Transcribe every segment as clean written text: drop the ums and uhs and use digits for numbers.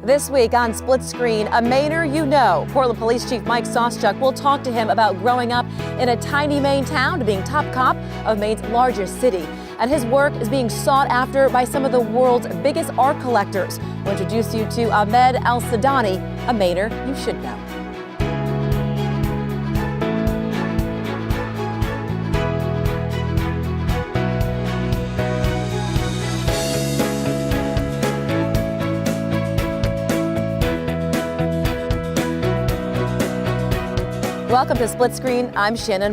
This week on Split Screen, a Mainer you know. Portland Police Chief Mike Sauschuck will talk to him about growing up in a tiny Maine town to being top cop of Maine's largest city. And his work is being sought after by some of the world's biggest art collectors. We'll introduce you to Ahmed Alsoudani, a Mainer you should know. Welcome to Split Screen. I'm Shannon.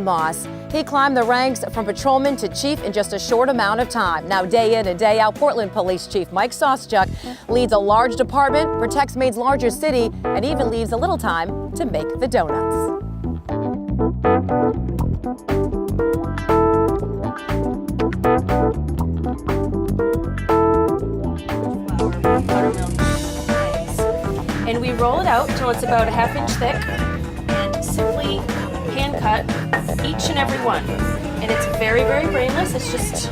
He climbed the ranks from patrolman to chief in just a short amount of time. Now, day in and day out, Portland Police Chief Mike Sauschuck leads a large department, protects Maine's largest city, and even leaves a little time to make the donuts. And we roll it out till it's about a ½ inch thick. Simply hand cut each and every one. And it's very, very brainless. It's just...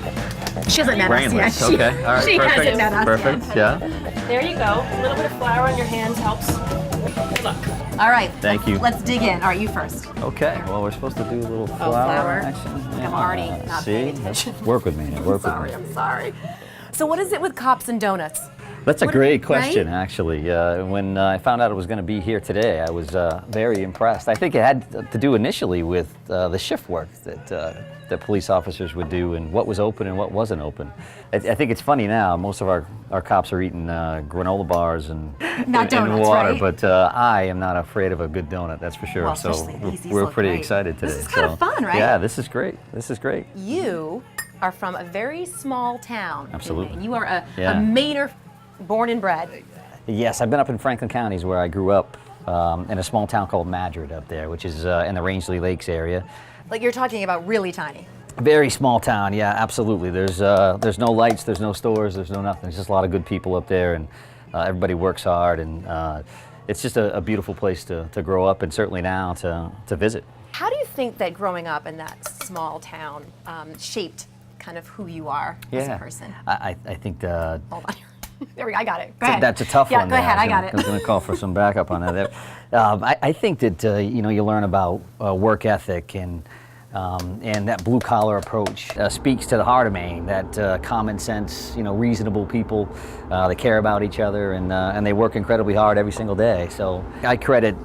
She hasn't met brainless. us yet. Okay, all right, she perfect. hasn't met us Perfect, yet. yeah. There you go. A little bit of flour on your hands helps. Good luck. All right. Thank you. Let's dig in. All right, you first. Okay, well, we're supposed to do a little flour. action. I'm already not paying attention. Work with me. Work with me. I'm sorry. So what is it with cops and donuts? That's a great question, right? actually. When I found out it was going to be here today, I was very impressed. I think it had to do initially with the shift work that police officers would do and what was open and what wasn't open. I think it's funny now, most of our cops are eating granola bars and, not donuts, and water, right? but I am not afraid of a good donut, that's for sure. Well, so these we're look pretty great. excited today. This is kind of fun, right? Yeah, this is great. This is great. You are from a very small town. Absolutely. And you are a Yeah. born and bred. Yes, I've been up in Franklin counties where I grew up in a small town called Madrid up there, which is in the Rangeley Lakes area. Like you're talking about really tiny. Very small town, yeah, absolutely. There's no lights, there's no stores, there's no nothing. There's just a lot of good people up there, and everybody works hard, and it's just a beautiful place to grow up, and certainly now to visit. How do you think that growing up in that small town shaped kind of who you are as a person? I think Hold on. There we go. I got it. Go ahead. That's a tough one. Go ahead. I got it. I was going to call for some backup on that. I think that you learn about work ethic and that blue collar approach speaks to the heart of Maine. That common sense, reasonable people. They care about each other and they work incredibly hard every single day. So I credit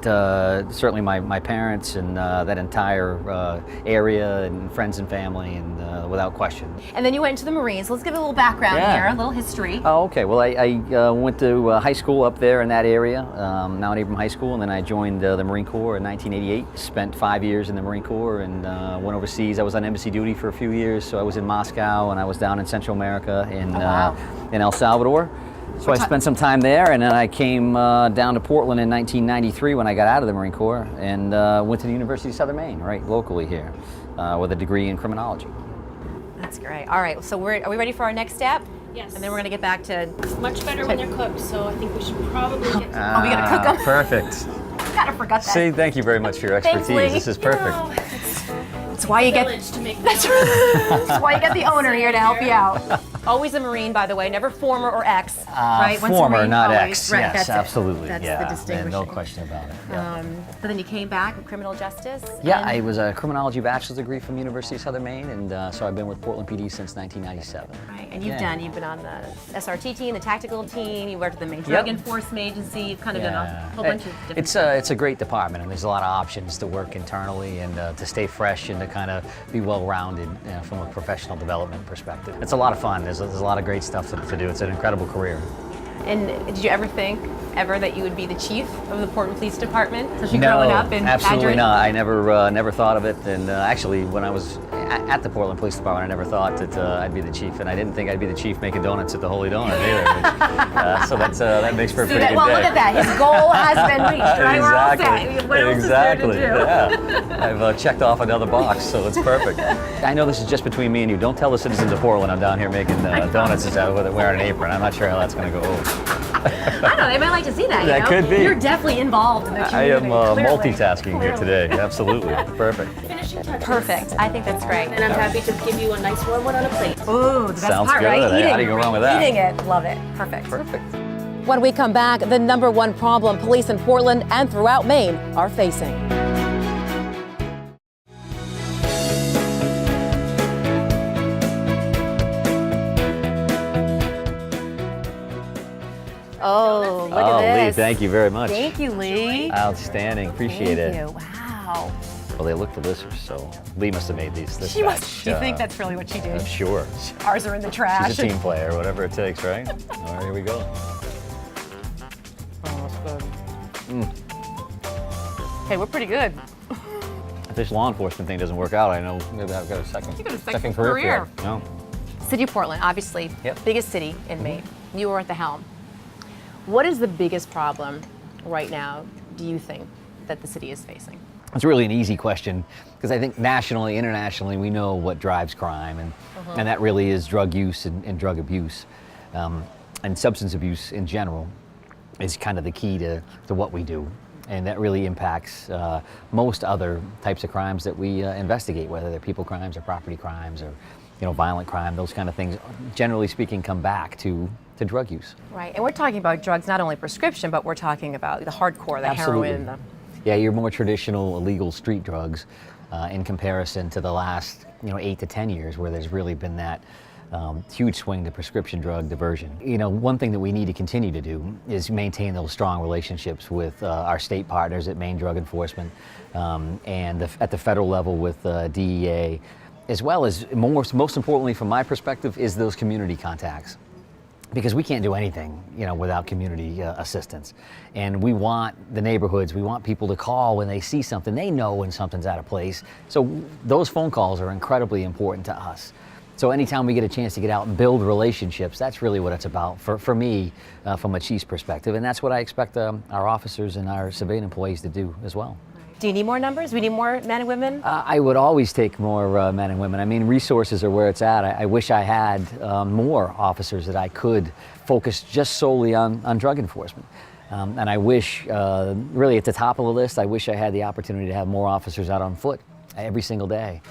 certainly my parents and that entire area and friends and family, and without question. And then you went into the Marines. Let's give it a little background here, a little history. Oh, okay. Well, I went to high school up there in that area, Mount Abram High School, and then I joined the Marine Corps in 1988. Spent 5 years in the Marine Corps and went overseas. I was on embassy duty for a few years, so I was in Moscow and I was down in Central America in El Salvador. So I spent some time there, and then I came down to Portland in 1993 when I got out of the Marine Corps, and went to the University of Southern Maine, right locally here, with a degree in criminology. That's great. All right, so are we ready for our next step? Yes. And then we're going to get back to... It's much better when they're cooked, so I think we should probably get to Oh, we got to cook them? Perfect. Kind of forgot that. See, thank you very much for your expertise. Thanks, Lee. This is perfect. That's why you get... to make That's why you get the owner here to help you out. Always a Marine, by the way, never former or ex, right? Once a Former, Marine, not always. ex. Right, Yes, that's absolutely. That's yeah, the distinguishing. no question about it. Yeah. But then you came back with criminal justice? Yeah, and I was a criminology bachelor's degree from University of Southern Maine, and so I've been with Portland PD since 1997. Right, and you've been on the SRT team, the tactical team, you worked at the Maine Drug Enforcement Agency, you've kind of done a whole bunch of different It's a great department, and there's a lot of options to work internally and to stay fresh and to kind of be well-rounded from a professional development perspective. It's a lot of fun. There's a lot of great stuff to do. It's an incredible career. And did you ever think that you would be the chief of the Portland Police Department? Especially growing up in absolutely Madrid? not. I never thought of it. And actually, when I was at the Portland Police Department, I never thought that I'd be the chief, and I didn't think I'd be the chief making donuts at the Holy Donut either. So that makes for a pretty good day. Well, look at that. His goal has been reached, right? Exactly. What else Exactly. is there to do? Yeah. I've checked off another box, so it's perfect. I know this is just between me and you. Don't tell the citizens of Portland I'm down here making donuts with wearing an apron. I'm not sure how that's going to go over. I don't know, they might like to see that, That could be. You're definitely involved in the community. I am clearly. multitasking here today, absolutely. Perfect. finishing touches. Perfect. I think that's great. And I'm happy to give you a nice warm one on a plate. Ooh, the best Sounds part, good. right? How Eating. do you go wrong with that? Eating it. Love it. Perfect. Perfect. When we come back, the #1 problem police in Portland and throughout Maine are facing. Oh, look at this. Lee, thank you very much. Thank you, Lee. Outstanding, appreciate it. Thank you. Wow. Well, they look delicious, so Lee must have made these. She must. Do you think that's really what she did? I'm sure. Ours are in the trash. She's a team player, whatever it takes, right? All right, here we go. Oh, that's good. Hey, we're pretty good. If this law enforcement thing doesn't work out, I know maybe I've got a second career. No. City of Portland, obviously, Yep. biggest city in Maine. You are at the helm. What is the biggest problem right now, do you think, that the city is facing? It's really an easy question because I think nationally, internationally, we know what drives crime, and that really is drug use and drug abuse, and substance abuse in general is kind of the key to what we do, and that really impacts most other types of crimes that we investigate, whether they're people crimes or property crimes or violent crime. Those kind of things, generally speaking, come back to drug use. Right, and we're talking about drugs, not only prescription, but we're talking about the hardcore, the Absolutely. heroin. Yeah, your more traditional illegal street drugs in comparison to the last 8 to 10 years where there's really been that huge swing to prescription drug diversion. One thing that we need to continue to do is maintain those strong relationships with our state partners at Maine Drug Enforcement and at the federal level with DEA, as well as most importantly from my perspective is those community contacts. Because we can't do anything, without community assistance. And we want the neighborhoods, we want people to call when they see something. They know when something's out of place. So those phone calls are incredibly important to us. So anytime we get a chance to get out and build relationships, that's really what it's about for me, from a chief's perspective. And that's what I expect our officers and our civilian employees to do as well. Do you need more numbers? We need more men and women? I would always take more men and women. I mean, resources are where it's at. I wish I had more officers that I could focus just solely on drug enforcement. And I wish, really at the top of the list, I wish I had the opportunity to have more officers out on foot every single day.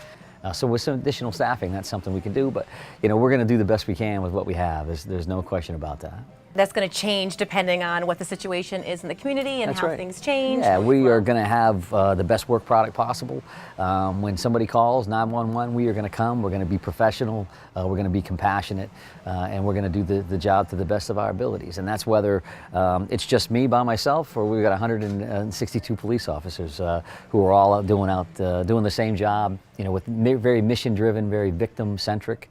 So with some additional staffing, that's something we can do. But, we're going to do the best we can with what we have. There's no question about that. That's going to change depending on what the situation is in the community and That's how right. things change. Yeah, we are going to have the best work product possible. When somebody calls 911, we are going to come. We're going to be professional. We're going to be compassionate, and we're going to do the job to the best of our abilities. And that's whether it's just me by myself, or we've got 162 police officers who are all out doing the same job. With very mission-driven, very victim-centric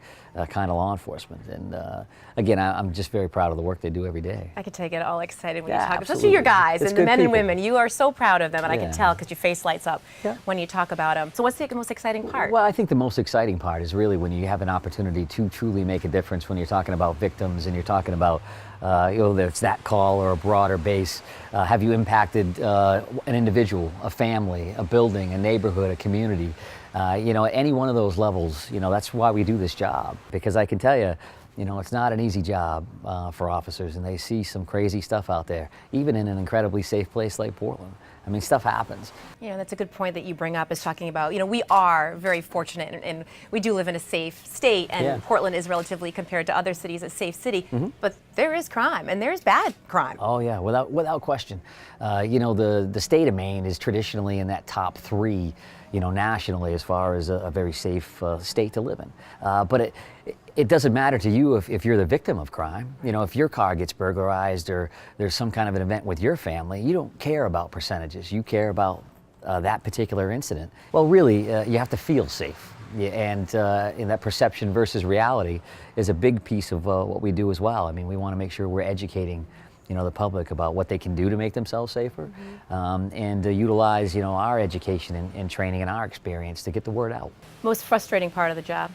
kind of law enforcement. And again, I'm just very proud of the work they do every day. I can get all excited when Yeah, you talk, absolutely. especially your guys It's and the good men and people. women. You are so proud of them, and I Yeah. can tell because your face lights up Yeah. when you talk about them. So what's the most exciting part? Well, I think the most exciting part is really when you have an opportunity to truly make a difference when you're talking about victims and you're talking about whether it's that call or a broader base. Have you impacted an individual, a family, a building, a neighborhood, a community? At any one of those levels, that's why we do this job. Because I can tell you, it's not an easy job for officers, and they see some crazy stuff out there, even in an incredibly safe place like Portland. I mean, stuff happens. That's a good point that you bring up, is talking about, we are very fortunate and we do live in a safe state, and Yeah. Portland is relatively, compared to other cities, a safe city, but there is crime, and there's bad crime. Oh yeah, without question. The state of Maine is traditionally in that top 3, nationally as far as a very safe state to live in. But it doesn't matter to you if you're the victim of crime. If your car gets burglarized or there's some kind of an event with your family, you don't care about percentages. You care about that particular incident. Well, really, you have to feel safe. And in that perception versus reality is a big piece of what we do as well. I mean, we want to make sure we're educating the public about what they can do to make themselves safer, and utilize our education and training and our experience to get the word out. Most frustrating part of the job?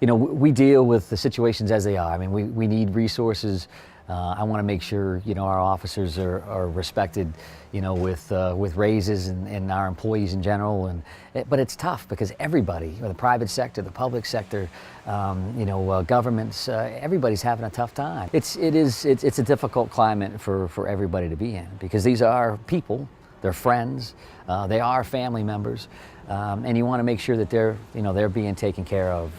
We deal with the situations as they are. I mean, we need resources. I want to make sure our officers are respected, with raises and our employees in general. But it's tough because everybody, the private sector, the public sector, governments, everybody's having a tough time. It's a difficult climate for everybody to be in, because these are people, they're friends, they are family members. and you want to make sure that they're being taken care of,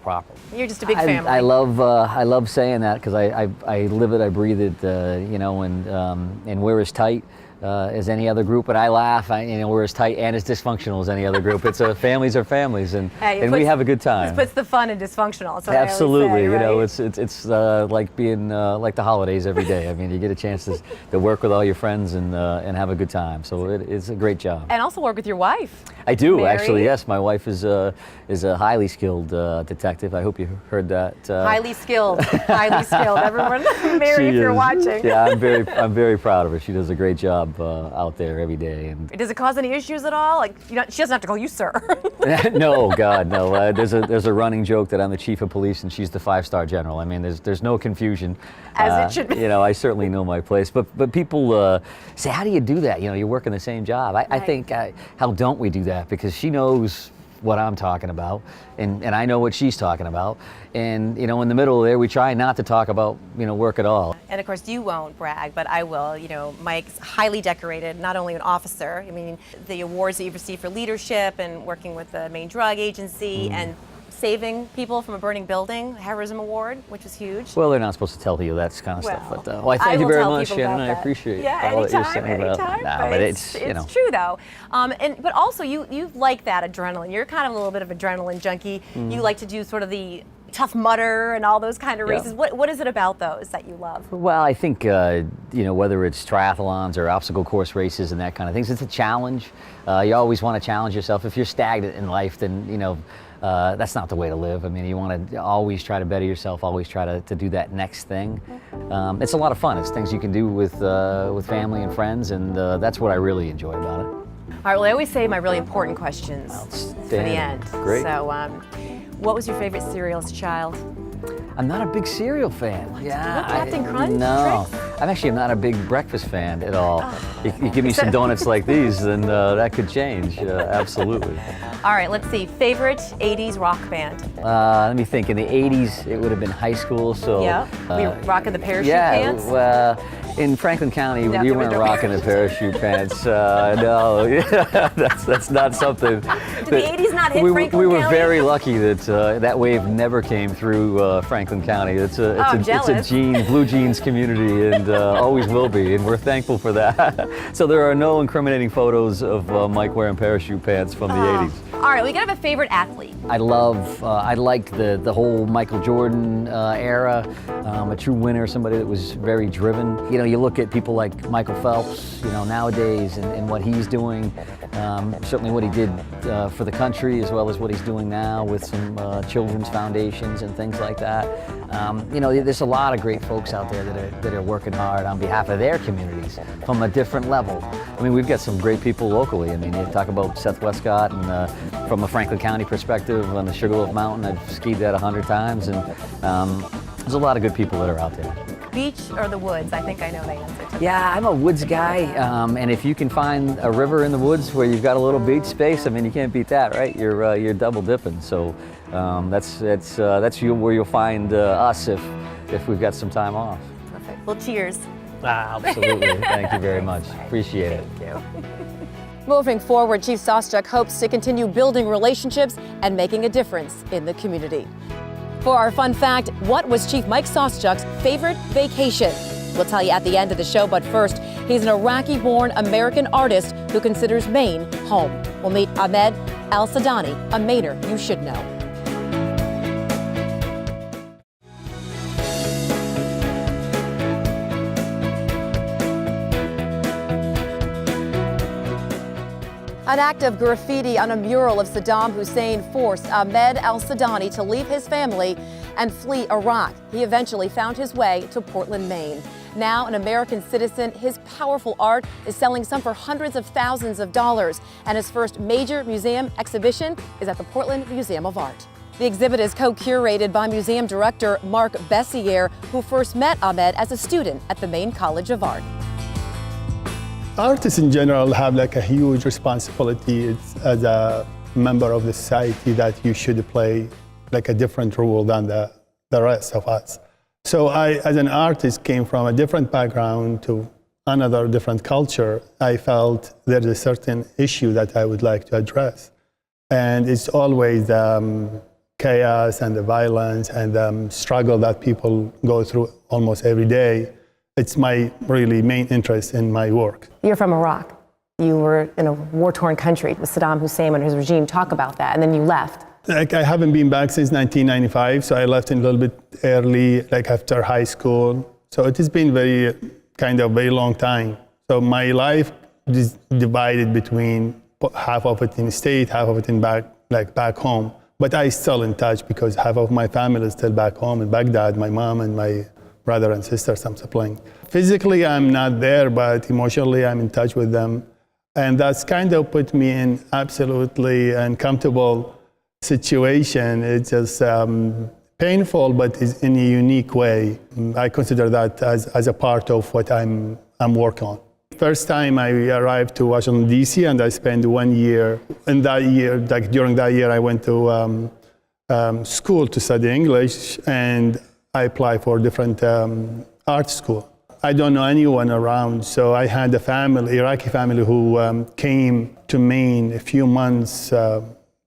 properly. You're just a big family. I love saying that because I live it, I breathe it, and we're as tight as any other group, and I laugh. We're as tight and as dysfunctional as any other group. It's families are families, and we have a good time. This puts the fun in dysfunctional. That's what Absolutely, I always say, right? it's like being like the holidays every day. I mean, you get a chance to work with all your friends and have a good time. So it's a great job. And also work with your wife. I do, Mary. actually. Yes, my wife is a highly skilled detective. I hope you heard that. Highly skilled, highly skilled. Everyone, Mary, if you're watching. Yeah, I'm very proud of her. She does a great job out there every day. And does it cause any issues at all? Like, she doesn't have to call you sir. No, God, no. There's a running joke that I'm the chief of police and she's the 5-star general. I mean, there's no confusion. As it should be. I certainly know my place. But people say, how do you do that? You work in the same job. I think, how don't we do that? Because she knows what I'm talking about, and I know what she's talking about. And, in the middle there, we try not to talk about, work at all. And of course, you won't brag, but I will. Mike's highly decorated, not only an officer. I mean, the awards that you've received for leadership and working with the Maine Drug Agency and saving people from a burning building, Heroism Award, which is huge. Well, they're not supposed to tell you that kind of stuff. But I thank you very much, Shannon. I appreciate all that you're saying about. No, but it's true though. But also you like that adrenaline. You're kind of a little bit of adrenaline junkie. You like to do sort of the Tough Mudder and all those kind of races. What is it about those that you love? Well, I think whether it's triathlons or obstacle course races and that kind of things, it's a challenge. You always want to challenge yourself. If you're stagnant in life, then that's not the way to live. I mean, you want to always try to better yourself, always try to do that next thing. It's a lot of fun. It's things you can do with family and friends, and that's what I really enjoy about it. All right, well, I always say my really important questions for the end. Great. So, what was your favorite cereal as a child? I'm not a big cereal fan. Yeah, Captain Crunch? No, I'm not a big breakfast fan at all. You give me some donuts like these, then that could change. Absolutely. All right, let's see. Favorite 80s rock band? Let me think. In the 80s, it would have been high school. So were you rocking the parachute pants? Yeah. In Franklin County, we weren't rocking the parachute pants. No, that's not something. Did the 80s not hit Franklin County? We were very lucky that that wave never came through Franklin County. It's a blue jeans community, and always will be, and we're thankful for that. So there are no incriminating photos of Mike wearing parachute pants from the 80s. All right, we gotta have a favorite athlete. I liked the whole Michael Jordan era, a true winner, somebody that was very driven. You look at people like Michael Phelps, nowadays, and what he's doing, certainly what he did for the country, as well as what he's doing now with some children's foundations and things like that. There's a lot of great folks out there that are working hard on behalf of their communities from a different level. I mean, we've got some great people locally. I mean, you talk about Seth Westcott, and from a Franklin County perspective, on the Sugarloaf Mountain, I've skied that 100 times, and there's a lot of good people that are out there. Beach or the woods? I think I know the answer to that. Yeah, I'm a woods guy, and if you can find a river in the woods where you've got a little beach space, I mean, you can't beat that, right? You're double dipping. So that's where you'll find us if we've got some time off. Perfect. Well, cheers. Absolutely. Thank you very much. Appreciate it. Thank you. Moving forward, Chief Sauschuck hopes to continue building relationships and making a difference in the community. For our fun fact, what was Chief Mike Sauschuck's favorite vacation? We'll tell you at the end of the show, but first, he's an Iraqi-born American artist who considers Maine home. We'll meet Ahmed Alsoudani, a Mainer you should know. An act of graffiti on a mural of Saddam Hussein forced Ahmed Alsoudani to leave his family and flee Iraq. He eventually found his way to Portland, Maine. Now an American citizen, his powerful art is selling some for hundreds of thousands of dollars, and his first major museum exhibition is at the Portland Museum of Art. The exhibit is co-curated by museum director Mark Bessiere, who first met Ahmed as a student at the Maine College of Art. Artists in general have a huge responsibility as a member of the society, that you should play a different role than the rest of us. So I, as an artist, came from a different background to another different culture. I felt there's a certain issue that I would like to address. And it's always chaos and the violence and the struggle that people go through almost every day. It's my really main interest in my work. You're from Iraq. You were in a war-torn country with Saddam Hussein and his regime. Talk about that. And then you left. Like, I haven't been back since 1995, so I left in a little bit early, like after high school. So it has been very long time. So my life is divided between half of it in the state, half of it in back home. But I still in touch because half of my family is still back home in Baghdad, my mom and my brother and sister, some sibling. Physically, I'm not there, but emotionally, I'm in touch with them. And that's kind of put me in absolutely uncomfortable situation. It's just painful, but it's in a unique way. I consider that as a part of what I'm working on. First time I arrived to Washington, D.C., and I spent 1 year. In that year, during that year, I went to school to study English, and I applied for different art school. I don't know anyone around, so I had a family, Iraqi family, who came to Maine a few months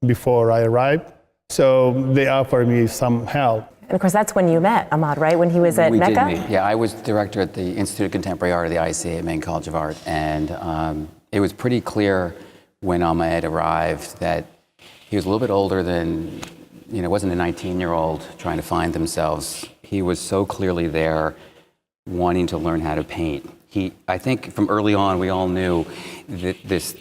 before I arrived. So they offered me some help. And of course, that's when you met Ahmed, right? When he was at Mecca? We did meet. Yeah, I was director at the Institute of Contemporary Art of the ICA at Maine College of Art. And it was pretty clear when Ahmed arrived that he was a little bit older than, wasn't a 19-year-old trying to find themselves. He was so clearly there wanting to learn how to paint. I think from early on, we all knew that this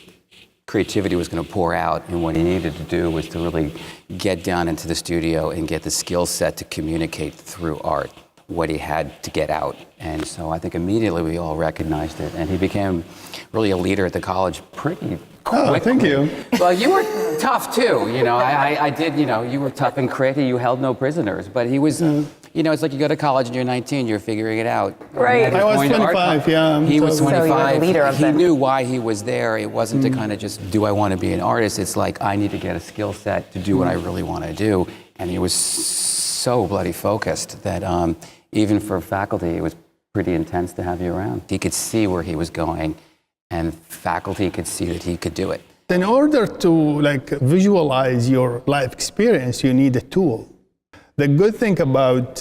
creativity was going to pour out, and what he needed to do was to really get down into the studio and get the skill set to communicate through art what he had to get out. And so I think immediately we all recognized it, and he became really a leader at the college pretty quickly. Oh, thank you. Well, you were tough too. I did, you were tough and crazy. You held no prisoners, but he was, it's like you go to college and you're 19, you're figuring it out. Right. I was 25, yeah. He was 25. So you were the leader of he them. knew why he was there. It wasn't to kind of just, do I want to be an artist? It's like, I need to get a skill set to do what I really want to do. And he was so bloody focused that even for faculty, it was pretty intense to have you around. He could see where he was going, and faculty could see that he could do it. In order to visualize your life experience, you need a tool. The good thing about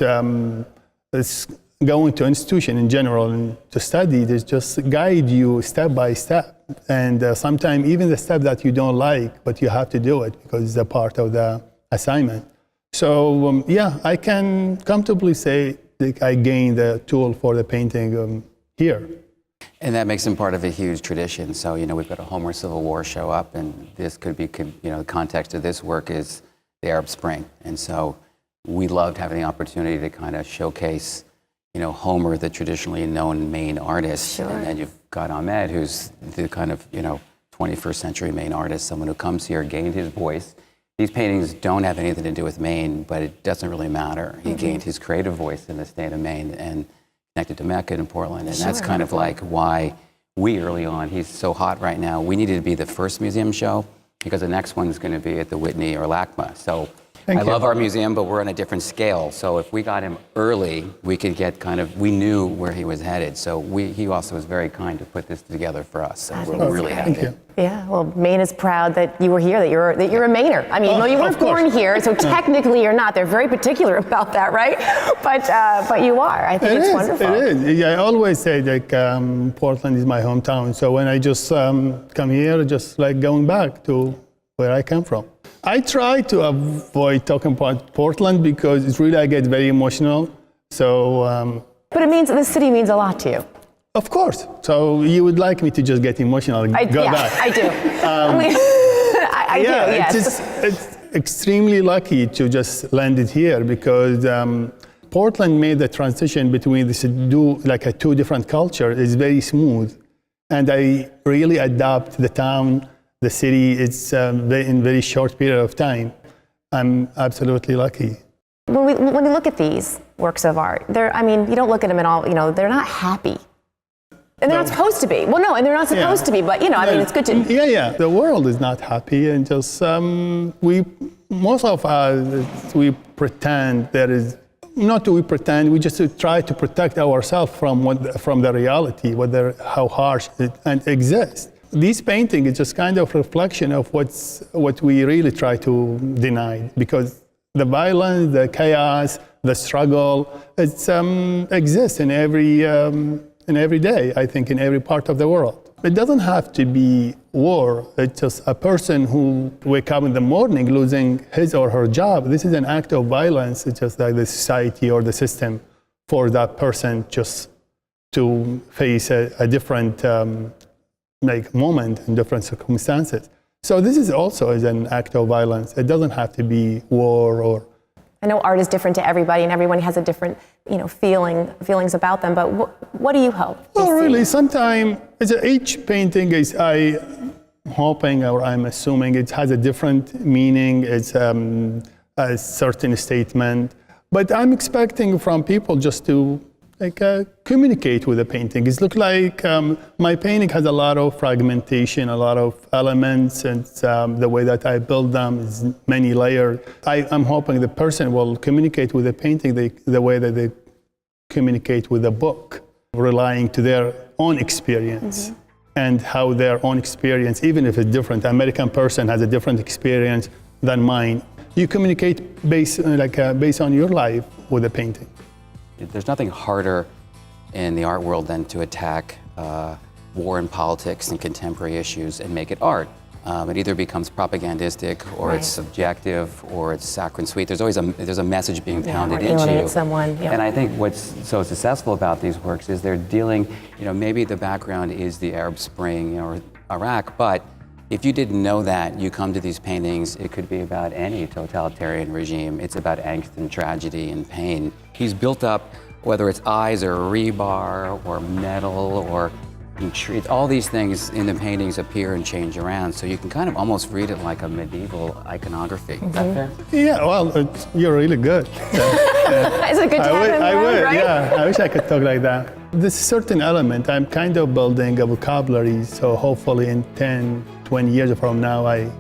going to institution in general and to study is just guide you step by step. And sometimes even the step that you don't like, but you have to do it because it's a part of the assignment. So I can comfortably say that I gained the tool for the painting here. And that makes him part of a huge tradition. So, we've got a Homer Civil War show up, and this could be, the context of this work is the Arab Spring. And so we loved having the opportunity to kind of showcase, Homer, the traditionally known Maine artist. Sure. And then you've got Ahmed, who's the kind of, 21st century Maine artist, someone who comes here, gained his voice. These paintings don't have anything to do with Maine, but it doesn't really matter. He gained his creative voice in the state of Maine and connected to Mecca and Portland. And that's kind of like why we early on, he's so hot right now, we needed to be the first museum show because the next one's going to be at the Whitney or LACMA. So I love our museum, but we're on a different scale. So if we got him early, we could get we knew where he was headed. So he also was very kind to put this together for us. So we're really happy. Thank you. Yeah, well, Maine is proud that you were here, that you're a Mainer. I mean, you weren't born here, so technically you're not. They're very particular about that, right? But you are. I think it's wonderful. It is. I always say that Portland is my hometown. So when I just come here, just like going back to where I come from. I try to avoid talking about Portland because it's really, I get very emotional. So. But the city means a lot to you. Of course. So you would like me to just get emotional and go back. I do. I do, yes. It's extremely lucky to just land it here because Portland made the transition between two different cultures is very smooth. And I really adapt the town, the city, it's in very short period of time. I'm absolutely lucky. When we look at these works of art, you don't look at them at all, they're not happy. And they're not supposed to be. Well, no, and they're not supposed to be, but, it's good to... Yeah. The world is not happy, and just most of us, we pretend there is... Not that we pretend, we just try to protect ourselves from the reality, how harsh it exists. This painting is just kind of reflection of what we really try to deny, because the violence, the chaos, the struggle, it exists in every day, I think, in every part of the world. It doesn't have to be war. It's just a person who wake up in the morning losing his or her job. This is an act of violence. It's just like the society or the system for that person just to face a different moment in different circumstances. So this is also an act of violence. It doesn't have to be war or. I know art is different to everybody, and everyone has a different, feelings about them. But what do you hope? Well, really, sometimes each painting is I'm hoping or I'm assuming it has a different meaning. It's a certain statement, but I'm expecting from people just to communicate with the painting. It looks like my painting has a lot of fragmentation, a lot of elements, and the way that I build them is many layers. I'm hoping the person will communicate with the painting the way that they communicate with a book, relying to their own experience and how their own experience, even if it's different, American person has a different experience than mine. You communicate based on your life with a painting. There's nothing harder in the art world than to attack war and politics and contemporary issues and make it art. It either becomes propagandistic, or it's subjective, or it's saccharine sweet. There's always a message being pounded into you. Someone, And I think what's so successful about these works is they're dealing, maybe the background is the Arab Spring or Iraq, but if you didn't know that, you come to these paintings, it could be about any totalitarian regime. It's about angst and tragedy and pain. He's built up, whether it's eyes or rebar or metal or trees, all these things in the paintings appear and change around, so you can kind of almost read it like a medieval iconography. Is that fair? Yeah, well, you're really good. Is it good to have him around, right? Yeah, I wish I could talk like that. This certain element, I'm kind of building a vocabulary, so hopefully in 10, 20 years from now, I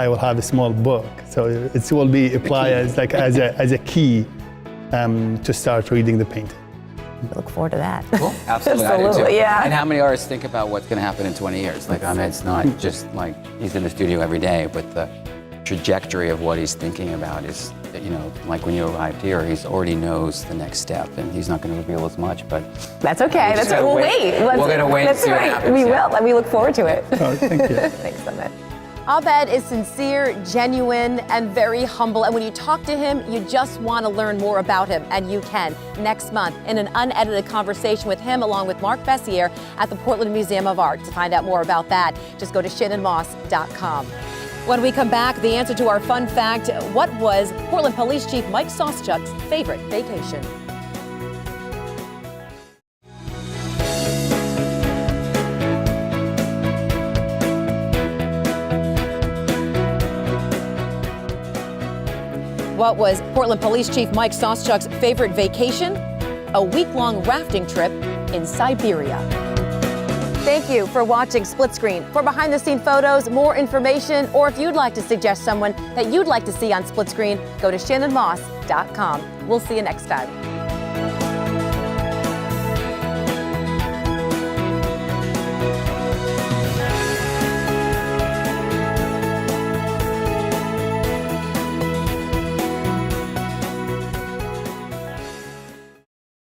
will have a small book. So it will be applied as a key to start reading the painting. I look forward to that. Cool. Absolutely, I do too. Absolutely, yeah. And how many artists think about what's going to happen in 20 years? Ahmed's not just like he's in the studio every day, but the trajectory of what he's thinking about is, like when you arrived here, he already knows the next step, and he's not going to reveal as much, but That's okay. We'll wait. We're going to wait and see what happens. We will, and we look forward to it. Oh, thank you. Thanks, Ahmed. Ahmed is sincere, genuine, and very humble. And when you talk to him, you just want to learn more about him. And you can next month in an unedited conversation with him, along with Mark Bessier at the Portland Museum of Art. To find out more about that, just go to shannonmoss.com. When we come back, the answer to our fun fact: what was Portland Police Chief Mike Sauschuck's favorite vacation? What was Portland Police Chief Mike Sauschuck's favorite vacation? A week-long rafting trip in Siberia. Thank you for watching Split Screen. For behind-the-scene photos, more information, or if you'd like to suggest someone that you'd like to see on Split Screen, go to shannonmoss.com. We'll see you next time.